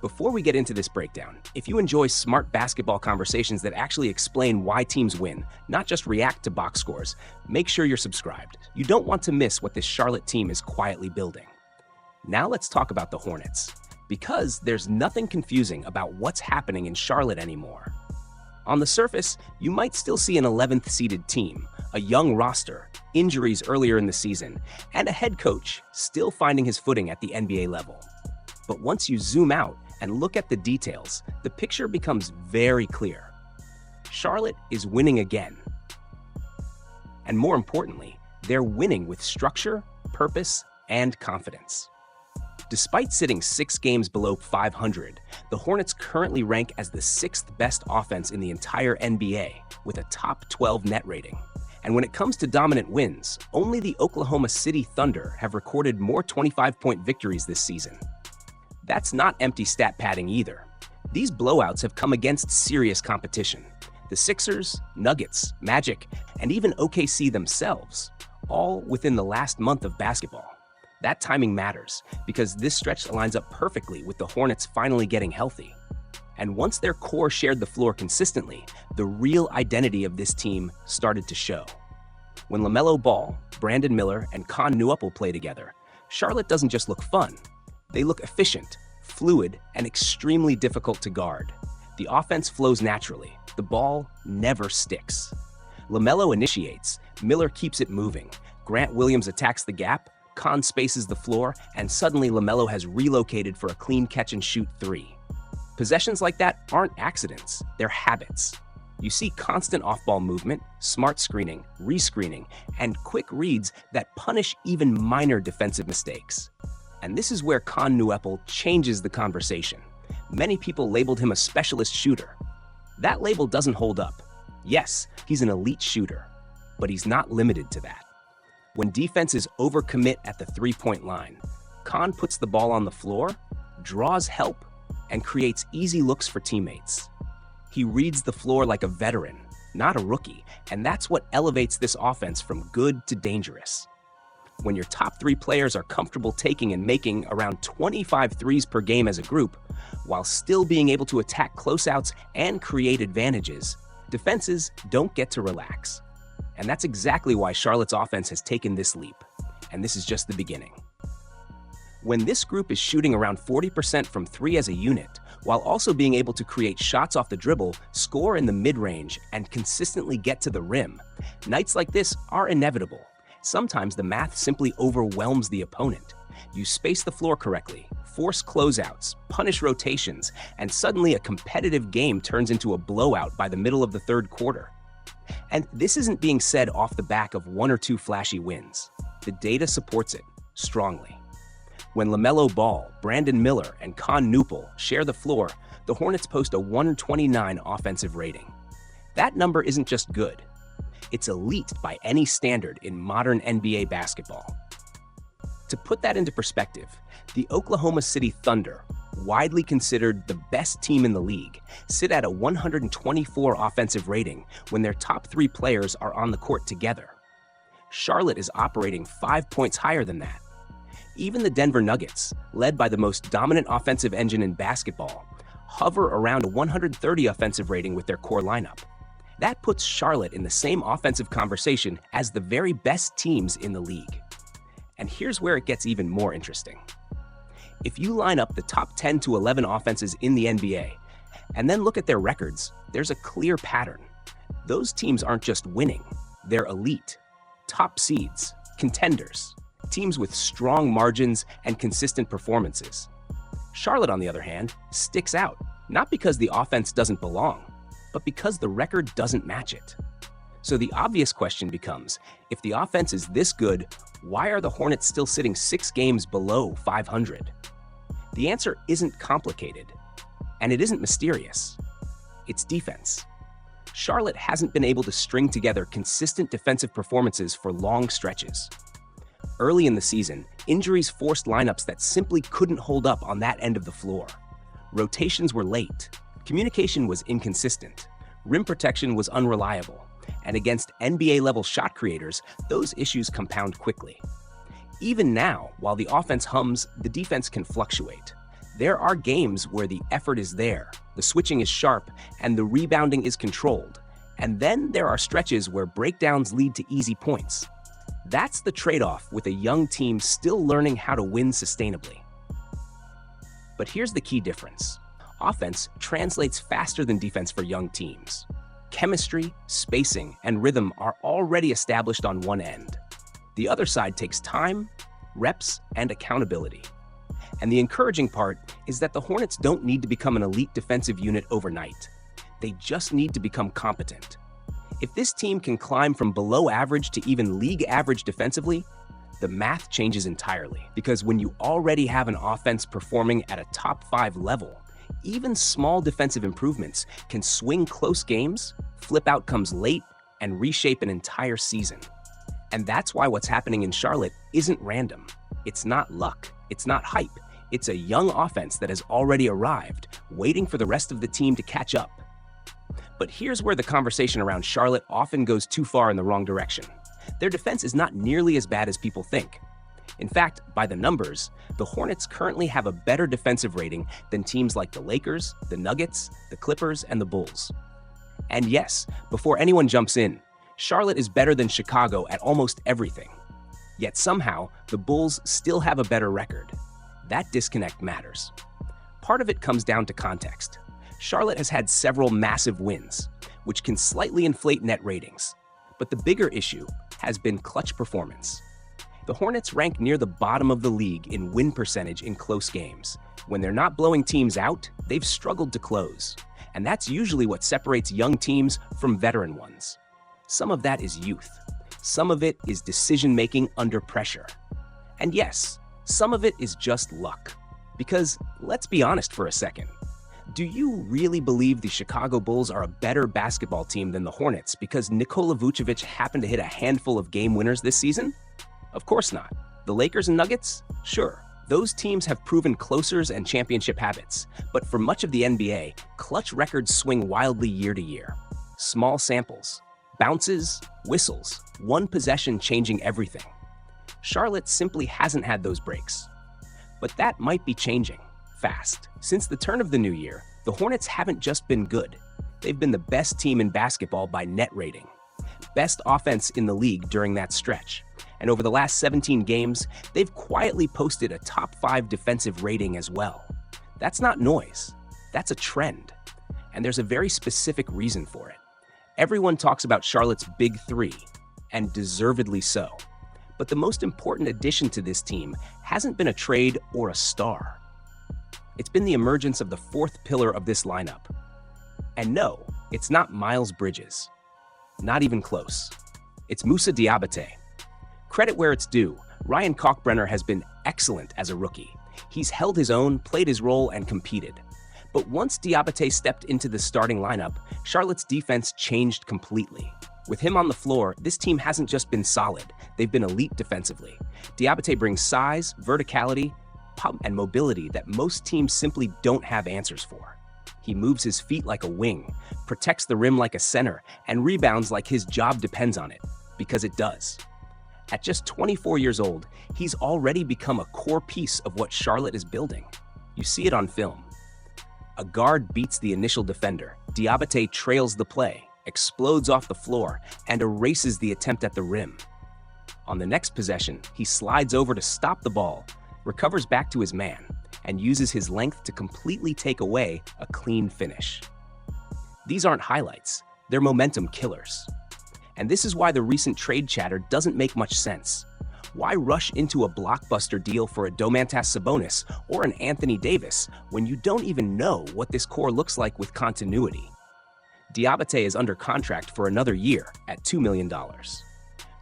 Before we get into this breakdown, if you enjoy smart basketball conversations that actually explain why teams win, not just react to box scores, make sure you're subscribed. You don't want to miss what this Charlotte team is quietly building. Now let's talk about the Hornets, because there's nothing confusing about what's happening in Charlotte anymore. On the surface, you might still see an 11th seeded team, a young roster, injuries earlier in the season, and a head coach still finding his footing at the NBA level. But once you zoom out and look at the details, the picture becomes very clear. Charlotte is winning again. And more importantly, they're winning with structure, purpose, and confidence. Despite sitting 6 games below 500, the Hornets currently rank as the 6th best offense in the entire NBA, with a top 12 net rating. And when it comes to dominant wins, only the Oklahoma City Thunder have recorded more 25-point victories this season. That's not empty stat padding either. These blowouts have come against serious competition. The Sixers, Nuggets, Magic, and even OKC themselves, all within the last month of basketball. That timing matters, because this stretch lines up perfectly with the Hornets finally getting healthy. And once their core shared the floor consistently, the real identity of this team started to show. When LaMelo Ball, Brandon Miller, and Con Newuple play together, Charlotte doesn't just look fun. They look efficient, fluid, and extremely difficult to guard. The offense flows naturally. The ball never sticks. LaMelo initiates, Miller keeps it moving, Grant Williams attacks the gap, Con spaces the floor, and suddenly LaMelo has relocated for a clean catch-and-shoot 3. Possessions like that aren't accidents, they're habits. You see constant off-ball movement, smart screening, rescreening, and quick reads that punish even minor defensive mistakes. And this is where Con Newuple changes the conversation. Many people labeled him a specialist shooter. That label doesn't hold up. Yes, he's an elite shooter, but he's not limited to that. When defenses overcommit at the three-point line, Con puts the ball on the floor, draws help, and creates easy looks for teammates. He reads the floor like a veteran, not a rookie, and that's what elevates this offense from good to dangerous. When your top 3 players are comfortable taking and making around 25 threes per game as a group, while still being able to attack closeouts and create advantages, defenses don't get to relax. And that's exactly why Charlotte's offense has taken this leap. And this is just the beginning. When this group is shooting around 40% from 3 as a unit, while also being able to create shots off the dribble, score in the mid-range, and consistently get to the rim, nights like this are inevitable. Sometimes the math simply overwhelms the opponent. You space the floor correctly, force closeouts, punish rotations, and suddenly a competitive game turns into a blowout by the middle of the third quarter. And this isn't being said off the back of 1 or 2 flashy wins. The data supports it strongly. When LaMelo Ball, Brandon Miller, and Con Newuple share the floor, the Hornets post a 129 offensive rating. That number isn't just good. It's elite by any standard in modern NBA basketball. To put that into perspective, the Oklahoma City Thunder, widely considered the best team in the league, sit at a 124 offensive rating when their top 3 players are on the court together. Charlotte is operating 5 points higher than that. Even the Denver Nuggets, led by the most dominant offensive engine in basketball, hover around a 130 offensive rating with their core lineup. That puts Charlotte in the same offensive conversation as the very best teams in the league. And here's where it gets even more interesting. If you line up the top 10 to 11 offenses in the NBA, and then look at their records, there's a clear pattern. Those teams aren't just winning, they're elite, top seeds, contenders, teams with strong margins and consistent performances. Charlotte, on the other hand, sticks out, not because the offense doesn't belong, but because the record doesn't match it. So the obvious question becomes, if the offense is this good, why are the Hornets still sitting 6 games below 500? The answer isn't complicated, and it isn't mysterious. It's defense. Charlotte hasn't been able to string together consistent defensive performances for long stretches. Early in the season, injuries forced lineups that simply couldn't hold up on that end of the floor. Rotations were late, communication was inconsistent, rim protection was unreliable, and against NBA-level shot creators, those issues compound quickly. Even now, while the offense hums, the defense can fluctuate. There are games where the effort is there, the switching is sharp, and the rebounding is controlled. And then there are stretches where breakdowns lead to easy points. That's the trade-off with a young team still learning how to win sustainably. But here's the key difference. Offense translates faster than defense for young teams. Chemistry, spacing, and rhythm are already established on one end. The other side takes time, reps, and accountability. And the encouraging part is that the Hornets don't need to become an elite defensive unit overnight. They just need to become competent. If this team can climb from below average to even league average defensively, the math changes entirely. Because when you already have an offense performing at a top 5 level, even small defensive improvements can swing close games, flip outcomes late, and reshape an entire season. And that's why what's happening in Charlotte isn't random. It's not luck. It's not hype. It's a young offense that has already arrived, waiting for the rest of the team to catch up. But here's where the conversation around Charlotte often goes too far in the wrong direction. Their defense is not nearly as bad as people think. In fact, by the numbers, the Hornets currently have a better defensive rating than teams like the Lakers, the Nuggets, the Clippers, and the Bulls. And yes, before anyone jumps in, Charlotte is better than Chicago at almost everything. Yet somehow, the Bulls still have a better record. That disconnect matters. Part of it comes down to context. Charlotte has had several massive wins, which can slightly inflate net ratings. But the bigger issue has been clutch performance. The Hornets rank near the bottom of the league in win percentage in close games. When they're not blowing teams out, they've struggled to close. And that's usually what separates young teams from veteran ones. Some of that is youth. Some of it is decision-making under pressure. And yes, some of it is just luck. Because let's be honest for a second. Do you really believe the Chicago Bulls are a better basketball team than the Hornets because Nikola Vucevic happened to hit a handful of game winners this season? Of course not. The Lakers and Nuggets? Sure. Those teams have proven closers and championship habits. But for much of the NBA, clutch records swing wildly year to year. Small samples, bounces, whistles, one possession changing everything. Charlotte simply hasn't had those breaks. But that might be changing. Fast. Since the turn of the new year, the Hornets haven't just been good. They've been the best team in basketball by net rating. Best offense in the league during that stretch. And over the last 17 games, they've quietly posted a top 5 defensive rating as well. That's not noise. That's a trend. And there's a very specific reason for it. Everyone talks about Charlotte's big three, and deservedly so. But the most important addition to this team hasn't been a trade or a star. It's been the emergence of the fourth pillar of this lineup. And no, it's not Miles Bridges. Not even close. It's Moussa Diabate. Credit where it's due, Ryan Kalkbrenner has been excellent as a rookie. He's held his own, played his role, and competed. But once Diabate stepped into the starting lineup, Charlotte's defense changed completely. With him on the floor, this team hasn't just been solid, they've been elite defensively. Diabate brings size, verticality, pump, and mobility that most teams simply don't have answers for. He moves his feet like a wing, protects the rim like a center, and rebounds like his job depends on it, because it does. At just 24 years old, he's already become a core piece of what Charlotte is building. You see it on film. A guard beats the initial defender. Diabate trails the play, explodes off the floor, and erases the attempt at the rim. On the next possession, he slides over to stop the ball, recovers back to his man, and uses his length to completely take away a clean finish. These aren't highlights, they're momentum killers. And this is why the recent trade chatter doesn't make much sense. Why rush into a blockbuster deal for a Domantas Sabonis or an Anthony Davis when you don't even know what this core looks like with continuity? Diabate is under contract for another year at $2 million.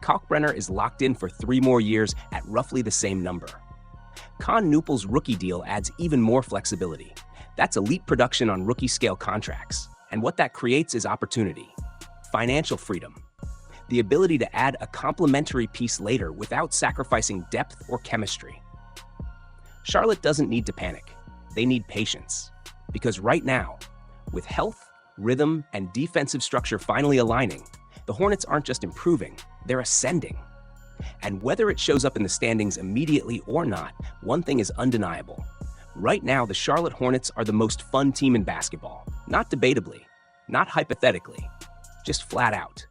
Kalkbrenner is locked in for 3 more years at roughly the same number. Con Newple's rookie deal adds even more flexibility. That's elite production on rookie-scale contracts. And what that creates is opportunity, financial freedom, the ability to add a complementary piece later without sacrificing depth or chemistry. Charlotte doesn't need to panic. They need patience. Because right now, with health, rhythm, and defensive structure finally aligning, the Hornets aren't just improving, they're ascending. And whether it shows up in the standings immediately or not, one thing is undeniable. Right now, the Charlotte Hornets are the most fun team in basketball. Not debatably, not hypothetically, just flat out.